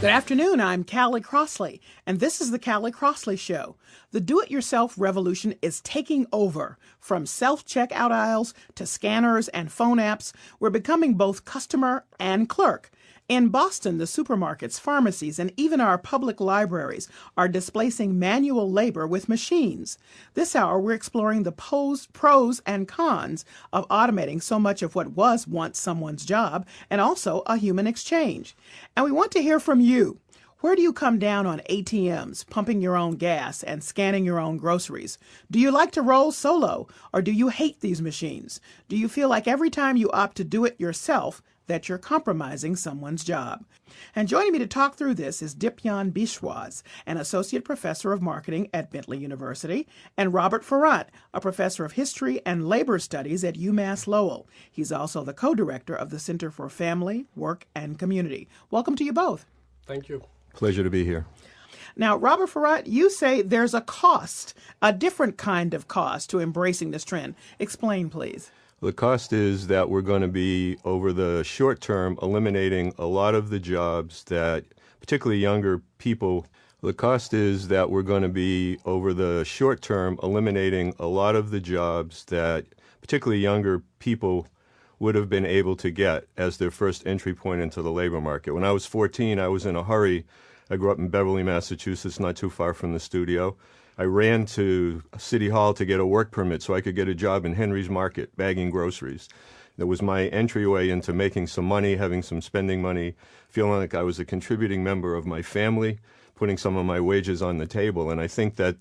Good afternoon, I'm Callie Crossley, and this is the Callie Crossley Show. The do-it-yourself revolution is taking over. From self-checkout aisles to scanners and phone apps, we're becoming both customer and clerk. In Boston, the supermarkets, pharmacies, and even our public libraries are displacing manual labor with machines. This hour, we're exploring the pros and cons of automating so much of what was once someone's job and also a human exchange. And we want to hear from you. Where do you come down on ATMs, pumping your own gas and scanning your own groceries? Do you like to roll solo, or do you hate these machines? Do you feel like every time you opt to do it yourself, that you're compromising someone's job? And joining me to talk through this is Dipyan Biswas, an associate professor of marketing at Bentley University, and Robert Forrant, a professor of history and labor studies at UMass Lowell. He's also the co-director of the Center for Family, Work, and Community. Welcome to you both. Thank you. Pleasure to be here. Now, Robert Forrant, you say there's a cost, a different kind of cost to embracing this trend. Explain, please. The cost is that we're going to be, over the short term, eliminating a lot of the jobs that particularly younger people. The cost is that we're going to be, over the short term, eliminating a lot of the jobs that particularly younger people would have been able to get as their first entry point into the labor market. When I was 14, I was in a hurry. I grew up in Beverly, Massachusetts, not too far from the studio. I ran to City Hall to get a work permit so I could get a job in Henry's Market, bagging groceries. That was my entryway into making some money, having some spending money, feeling like I was a contributing member of my family, putting some of my wages on the table. And I think that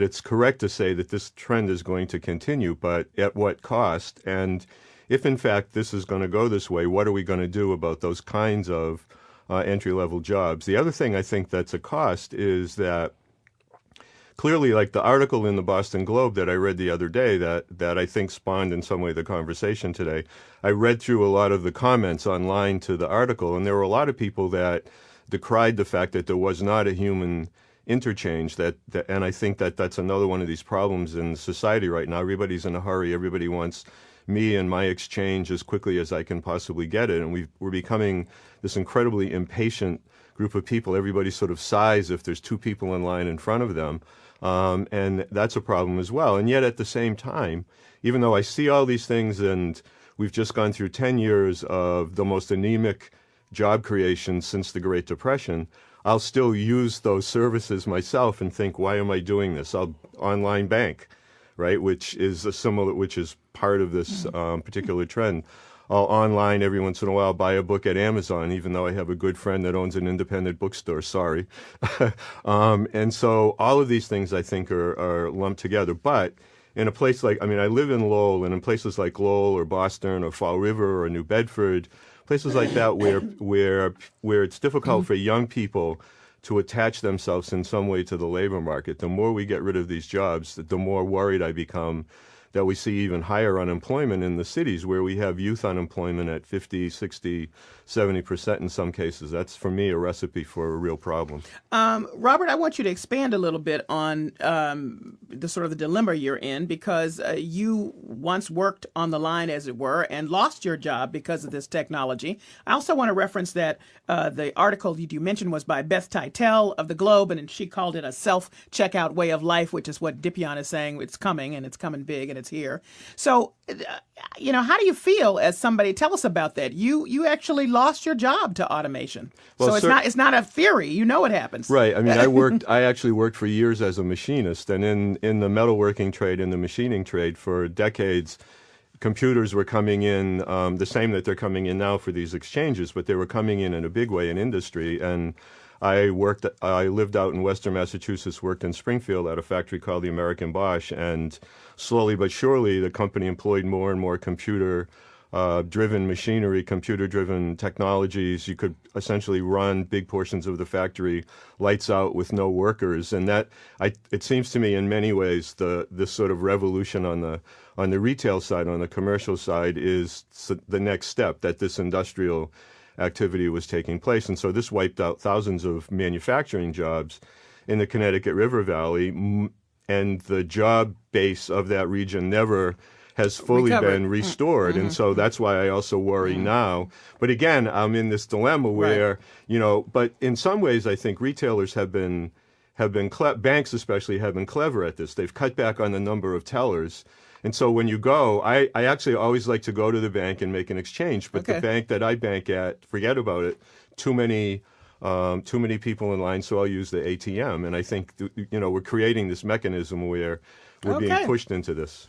it's correct to say that this trend is going to continue, but at what cost? And if, in fact, this is going to go this way, what are we going to do about those kinds of entry-level jobs? The other thing I think that's a cost is that clearly, like the article in the Boston Globe that I read the other day that I think spawned in some way the conversation today, I read through a lot of the comments online to the article, and there were a lot of people that decried the fact that there was not a human interchange, and I think that that's another one of these problems in society right now. Everybody's in a hurry. Everybody wants me and my exchange as quickly as I can possibly get it. And we're becoming this incredibly impatient group of people. Everybody sort of sighs if there's two people in line in front of them. And that's a problem as well. And yet at the same time, even though I see all these things, and we've just gone through 10 years of the most anemic job creation since the Great Depression, I'll still use those services myself and think, why am I doing this? I'll online bank, right, which is part of this particular trend. I'll online every once in a while buy a book at Amazon, even though I have a good friend that owns an independent bookstore. Sorry. And so all of these things I think are lumped together. But in a place like, I live in Lowell, and in places like Lowell or Boston or Fall River or New Bedford, places like that where it's difficult for young people to attach themselves in some way to the labor market, the more we get rid of these jobs, the more worried I become that we see even higher unemployment in the cities where we have youth unemployment at 50, 60, 70% in some cases. That's, for me, a recipe for a real problem. Robert, I want you to expand a little bit on the sort of the dilemma you're in, because you once worked on the line, as it were, and lost your job because of this technology. I also want to reference that the article you mentioned was by Beth Titel of the Globe, and she called it a self-checkout way of life, which is what Dipyan is saying. It's coming, and it's coming big, and it's here. So, how do you feel as somebody? Tell us about that. You actually lost your job to automation. Well, so it's not a theory. You know it happens. Right. I actually worked for years as a machinist, and in the metalworking trade, in the machining trade for decades, computers were coming in the same that they're coming in now for these exchanges, but they were coming in a big way in industry. And I lived out in Western Massachusetts, worked in Springfield at a factory called the American Bosch, and slowly but surely the company employed more and more computer-driven machinery, computer-driven technologies. You could essentially run big portions of the factory lights out with no workers, and it seems to me in many ways this sort of revolution on the retail side, on the commercial side, is the next step, that this industrial activity was taking place. And so this wiped out thousands of manufacturing jobs in the Connecticut River Valley, and the job base of that region never has fully Recovered. been restored. And so that's why I also worry now. But again, I'm in this dilemma where, but in some ways I think retailers banks especially have been clever at this. They've cut back on the number of tellers. And so when you go, I actually always like to go to the bank and make an exchange. But the bank that I bank at, forget about it, too many people in line, so I'll use the ATM. And I think, we're creating this mechanism where we're being pushed into this.